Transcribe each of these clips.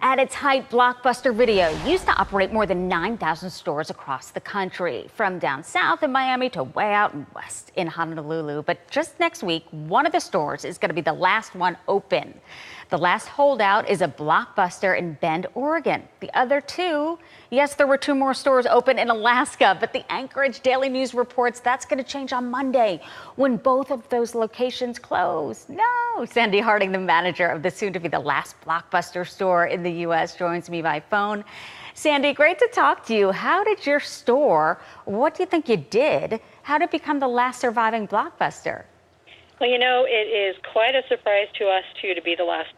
At its height, Blockbuster Video used to operate more than 9,000 stores across the country, from down south in Miami to way out in west in Honolulu. But just next week, one of the stores is going to be the last one open. The last holdout is a Blockbuster in Bend, Oregon. The other two, yes, there were two more stores open in Alaska, but the Anchorage Daily News reports that's going to change on Monday when both of those locations close. No, Sandy Harding, the manager of the soon-to-be the last Blockbuster store in the U.S., joins me by phone. Sandy, great to talk to you. How did your store, what do you think you did? How did it become the last surviving Blockbuster? Well, you know, it is quite a surprise to us, too, to be the last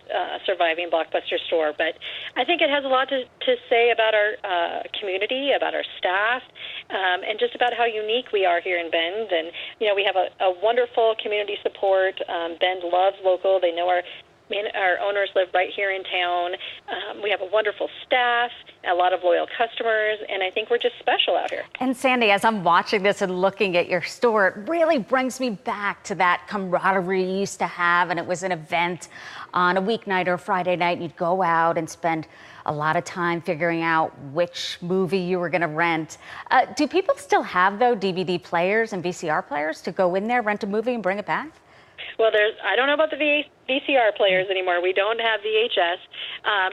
surviving Blockbuster store. But I think it has a lot to say about our community, about our staff, and just about how unique we are here in Bend. And, you know, we have a wonderful community support. Bend loves local. They know our owners live right here in town. We have a wonderful staff, a lot of loyal customers, and I think we're just special out here. And Sandy, as I'm watching this and looking at your store, it really brings me back to that camaraderie you used to have, and it was an event on a weeknight or a Friday night, and you'd go out and spend a lot of time figuring out which movie you were going to rent. Do people still have, though, DVD players and VCR players to go in there, rent a movie, and bring it back? Well, I don't know about the VCR players anymore. We don't have VHS,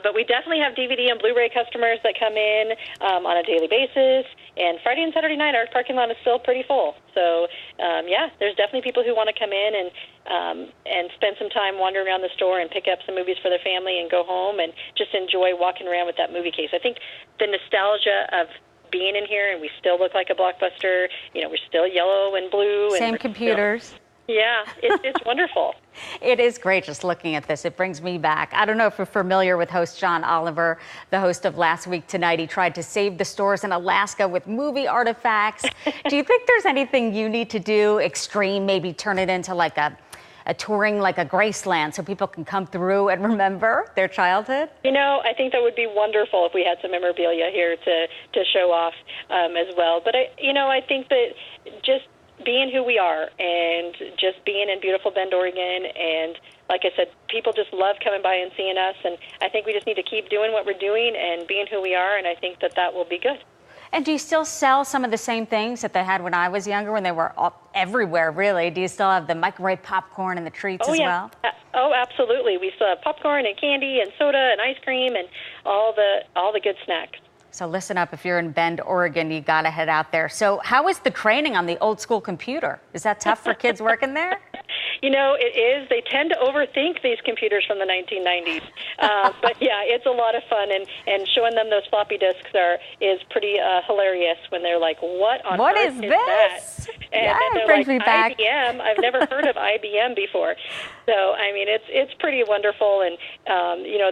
but we definitely have DVD and Blu-ray customers that come in on a daily basis. And Friday and Saturday night, our parking lot is still pretty full. So, yeah, there's definitely people who want to come in and spend some time wandering around the store and pick up some movies for their family and go home and just enjoy walking around with that movie case. I think the nostalgia of being in here, and we still look like a Blockbuster. You know, we're still yellow and blue. Same computers. Yeah, it's wonderful. It is great just looking at this. It brings me back. I don't know if you're familiar with host John Oliver, the host of Last Week Tonight. He tried to save the stores in Alaska with movie artifacts. Do you think there's anything you need to do extreme, maybe turn it into like a touring, like a Graceland, so people can come through and remember their childhood? You know, I think that would be wonderful if we had some memorabilia here to show off as well. But, I think that just being who we are and just being in beautiful Bend, Oregon, and like I said, people just love coming by and seeing us, and I think we just need to keep doing what we're doing and being who we are, and I think that will be good. And do you still sell some of the same things that they had when I was younger, when they were everywhere, really? Do you still have the microwave popcorn and the treats as well? Oh, absolutely. We still have popcorn and candy and soda and ice cream and all the good snacks. So listen up, if you're in Bend, Oregon, you got to head out there. So how is the training on the old school computer? Is that tough for kids working there? You know, it is. They tend to overthink these computers from the 1990s. But yeah, it's a lot of fun, and showing them those floppy disks is pretty hilarious when they're like, what on earth is that? And yeah, then it brings like, me back. IBM, I've never heard of IBM before. So, I mean, it's pretty wonderful, and,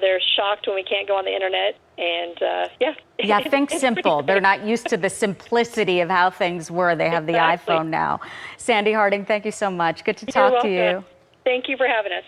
they're shocked when we can't go on the internet. And, yeah. Yeah, think simple. They're not used to the simplicity of how things were. They have the iPhone now. Sandy Harding, thank you so much. Good to talk to you. Thank you for having us.